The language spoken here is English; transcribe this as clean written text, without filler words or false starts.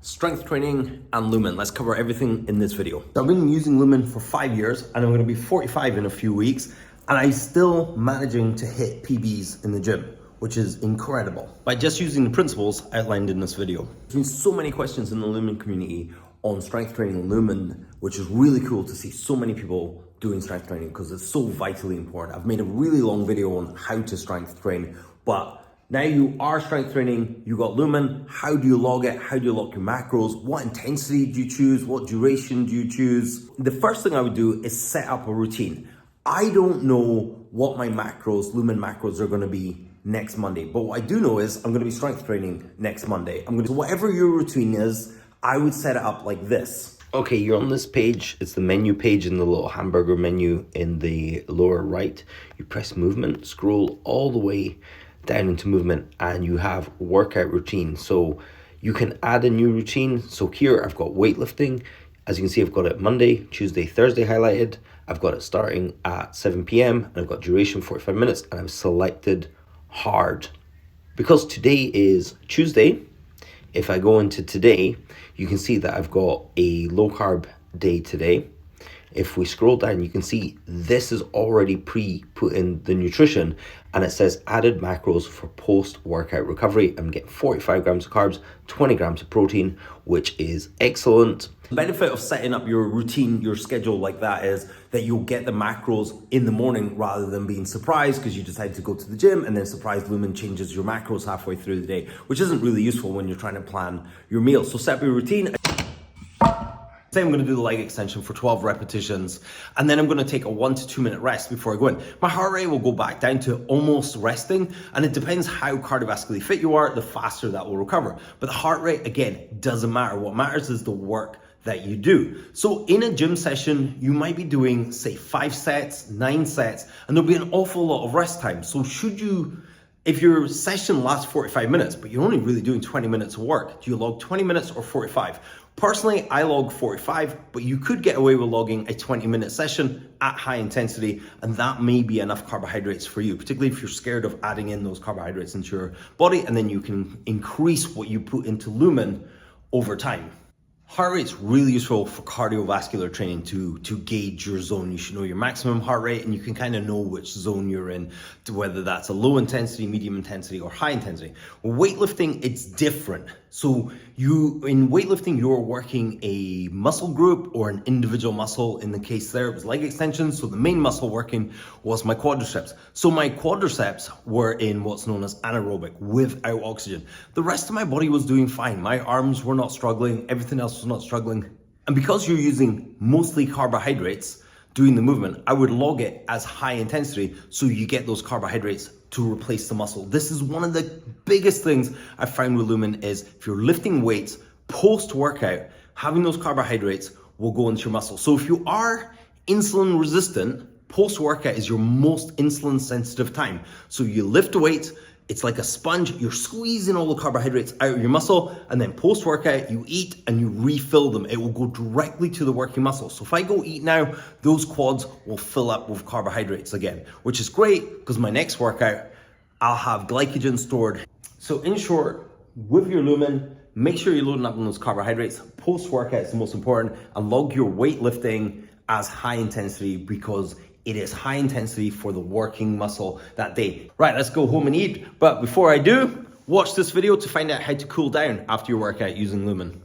Strength training and Lumen. Let's cover everything in this video. So I've been using Lumen for 5 years and I'm going to be 45 in a few weeks, and I'm still managing to hit PBs in the gym, which is incredible by just using the principles outlined in this video. There's been so many questions in the Lumen community on strength training and Lumen, which is really cool to see so many people doing strength training because it's so vitally important. I've made a really long video on how to strength train, but now you are strength training, you got Lumen. How do you log it? How do you log your macros? What intensity do you choose? What duration do you choose? The first thing I would do is set up a routine. I don't know what my macros, Lumen macros, are gonna be next Monday, but what I do know is I'm gonna be strength training next Monday. So whatever your routine is, I would set it up like this. Okay, you're on this page. It's the menu page in the little hamburger menu in the lower right. You press movement, scroll all the way down into movement, and you have workout routine. So you can add a new routine. So here I've got weightlifting. As you can see, I've got it Monday, Tuesday, Thursday highlighted. I've got it starting at 7 p.m. and I've got duration 45 minutes, and I've selected hard. Because today is Tuesday, if I go into today, you can see that I've got a low carb day today. If we scroll down, you can see this is already put in the nutrition, and it says added macros for post-workout recovery. I'm getting 45 grams of carbs, 20 grams of protein, which is excellent. The benefit of setting up your routine, your schedule like that, is that you'll get the macros in the morning rather than being surprised because you decide to go to the gym and then surprise Lumen changes your macros halfway through the day, which isn't really useful when you're trying to plan your meals. So set up your routine. Say I'm gonna do the leg extension for 12 repetitions, and then I'm gonna take a 1 to 2 minute rest before I go in. My heart rate will go back down to almost resting, and it depends how cardiovascularly fit you are, the faster that will recover. But the heart rate, again, doesn't matter. What matters is the work that you do. So in a gym session, you might be doing, say, 5 sets, 9 sets, and there'll be an awful lot of rest time. So if your session lasts 45 minutes, but you're only really doing 20 minutes of work, do you log 20 minutes or 45? Personally, I log 45, but you could get away with logging a 20-minute session at high intensity, and that may be enough carbohydrates for you, particularly if you're scared of adding in those carbohydrates into your body, and then you can increase what you put into Lumen over time. Heart rate's really useful for cardiovascular training to gauge your zone. You should know your maximum heart rate, and you can kind of know which zone you're in, to whether that's a low intensity, medium intensity, or high intensity. With weightlifting, it's different. So in weightlifting, you're working a muscle group or an individual muscle. In the case there, it was leg extensions. So the main muscle working was my quadriceps. So my quadriceps were in what's known as anaerobic, without oxygen. The rest of my body was doing fine. My arms were not struggling. Everything else was not struggling. And because you're using mostly carbohydrates doing the movement, I would log it as high intensity so you get those carbohydrates to replace the muscle. This is one of the biggest things I found with Lumen is if you're lifting weights post-workout, having those carbohydrates will go into your muscle. So if you are insulin resistant, post-workout is your most insulin sensitive time. So you lift a weight, it's like a sponge, you're squeezing all the carbohydrates out of your muscle, and then post-workout, you eat and you refill them. It will go directly to the working muscle. So if I go eat now, those quads will fill up with carbohydrates again, which is great because my next workout, I'll have glycogen stored. So in short, with your Lumen, make sure you're loading up on those carbohydrates. Post-workout is the most important, and log your weightlifting as high intensity because it is high intensity for the working muscle that day. Right, let's go home and eat. But before I do, watch this video to find out how to cool down after your workout using Lumen.